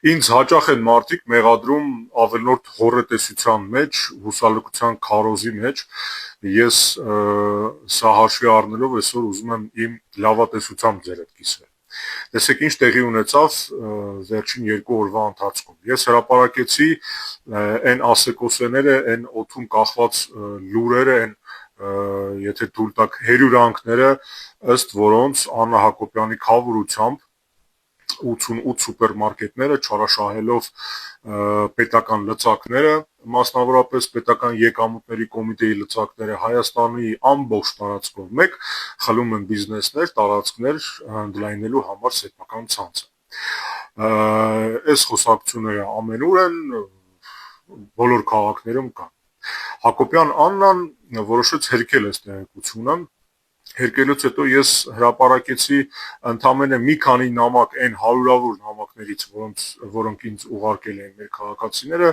Ինձ հաճախ են մարդիկ մեղադրում ավելորդ հոռետեսության մեջ, հուսալքության քարոզի մեջ, ես սա հաշվի առնելով այսօր ուզում եմ իմ լավատեսությամբ ձեր հետ կիսվել։ Տեսեք ինչ տեղի ունեցավ վերջին 2 օրվա ընթացքում։ Ես հրապարակեցի այն ասեկոսեները, այն օդում կախված լուրերը, այն եթե թույլ տաք հերյուրանքները, ըստ որոնց Աննա Հակոբյանի քավորությամբ 88 սուպերմարկետները չարաշահելով պետական լծակները, մասնավորապես պետական եկամուտների կոմիտեի լծակները, Հայաստանի ամբողջ տարածքով մեկ խլում են բիզնեսներ, տարածքներ ընդլայնելու համար սեփական ցանցը։ Այս խոսակցությունները ամենուր են, բոլոր քաղաքներում կան։ Հակոբյան Աննան որոշեց հերքել այս տեղեկությունը։ Հերկելուց հետո ես հրապարակեցի ընդամենը մի քանի նամակ այն հարյուրավոր նամակներից, որոնք ինձ ուղարկել էին մեր քաղաքացիները,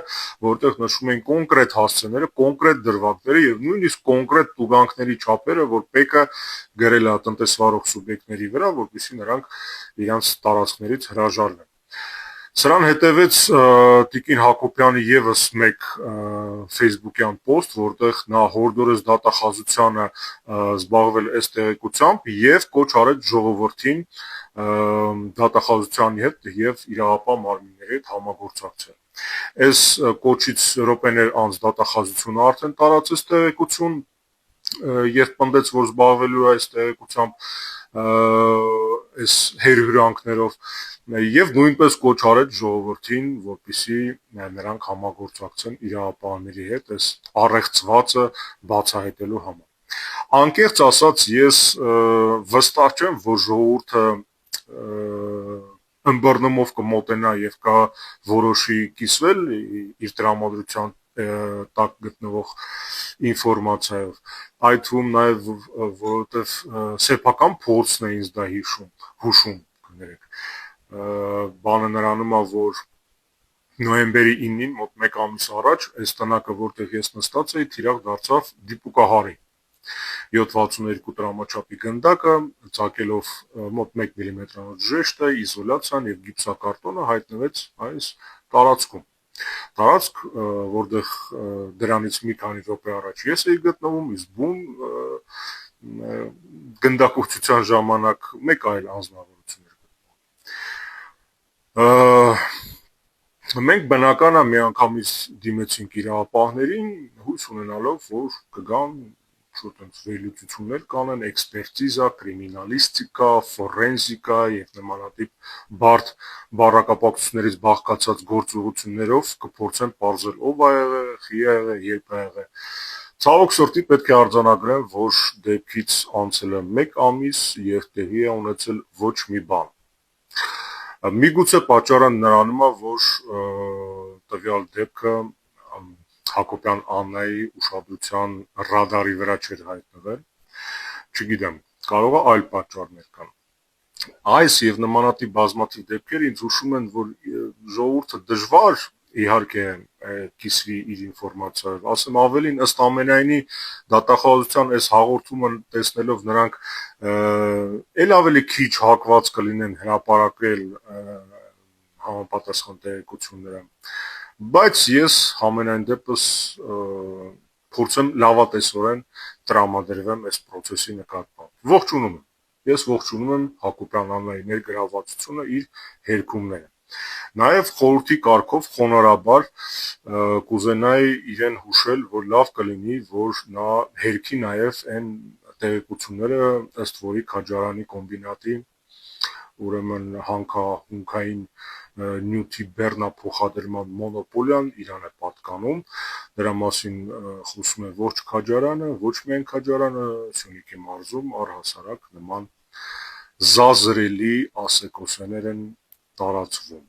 որտեղ նշում էին կոնկրետ հասցեները, կոնկրետ դրվագները եւ նույնիսկ կոնկրետ տուգանքների չափերը, որ ՊԵԿ-ը գրել է տնտեսվարող սուբյեկտների վրա, որպեսզի նրանք իրենց տարածքներից հրաժարվեն։ Սրան հետևեց Տիկին Հակոբյանի եւս մեկ Facebook-յան post, որտեղ նա հորդորեց դատախազությանը զբաղվել այս տեղեկությամբ եւ կոչ արեց ժողովրդին դատախազության հետ եւ իրավապահ մարմինների հետ համագործակցել։ Այս կոչից րոպեներ անց դատախազությունը արդեն տարածեց տեղեկություն, երբ պնդեց, որ զբաղվելու է այս տեղեկությամբ այս հերհյուրանքներով եւ նույնպես կոչ արեց ժողովրդին, որպեսզի նրանք համագործակցեն իրավապահների հետ այս առեղծվածը բացահայտելու համար։ Անկեղծ ասած, ես վստահ չեմ, որ ժողովուրդը ըմբռնումով կմոտենա եւ կորոշի կիսվել իր տրամադրության տակ գտնվող ինֆորմացիայով, այդ թվում նաեւ որովհետեւ սեփական փորձն է ինձ դա հուշում, կներեք, բանը նրանում է, որ նոյեմբերի 9-ին մոտ 1 ամիս առաջ այս տնակը, որտեղ ես նստած էի, թիրախ դարձավ դիպուկահարի։ 7.62 տրամաչափի գնդակը, ծակելով մոտ 1 մմ ժեշտը, իզոլացիան եւ գիպսակարտոնը հայտնվեց այս տարածքում։ Տարածք, որտեղ դրանից մի քանի րոպե առաջ ես էի գտնվում, իսկ բուն գնդակոծության ժամանակ մեկ այլ անձնավորություն էր գտնվում։ Մենք բնական է միանգամից դիմեցինք իրավապահներին, հույս ունենալով, որ կգան շուտ վերլուծություններ կանեն, էքսպերտիզա, կրիմինալիստիկա, ֆորենզիկա եւ նմանատիպ բարդ բառակապակցություններից բաղկացած գործողություններով կփորձեն պարզել ով ա եղել, խի ա եղել, երբ ա եղել։ Ցավոք սրտի պետք է արձանագրեմ, որ դեպքից անցել է 1 ամիս եւ տեղի է ունեցել ոչ մի բան։ Միգուցե պատճառը նրանում է, որ տվյալ դեպքը Հակոբյան Աննայի ուշադրության ռադարի վրա չէր հայտնվել, չգիտեմ, կարող է այլ պատճառներ կան։ Այս եւ նմանատիպ բազմաթիվ դեպքեր ինձ հուշում են, որ ժողովուրդը դժվար իհարկե կիսվի իր ինֆորմացիայով, ասեմ ավելին, ըստ ամենայնի դատախազության այս հաղորդումը տեսնելով նրանք էլ ավելի քիչ հակված կլինեն հրապարակել համապատասխան տեղեկությունները, բայց ես համենայն դեպս փորձեմ լավատեսորեն տրամադրվեմ այս process-ի նկատմամբ։ Ողջունում եմ։ Ես ողջունում եմ Հակոբյան Աննայի ներգրավվածությունը, իր հերքումները։ Նաև խորհրդի կարգով խոնարհաբար կուզենայի իրեն հուշել, որ լավ կլինի, որ նա հերքի նաև այն տեղեկությունները, ըստ որի Քաջարյանի կոմբինատի ուրեմն հանքահունքային նյութի բեռնափոխադրման մոնոպոլիան իրան է պատկանում, դրա մասին խոսում է ոչ Քաջարյանը, ոչ միայն Քաջարյանը, Սյունիքի մարզում առհասարակ նման զազրելի ասեկոսեներ են տարածվում։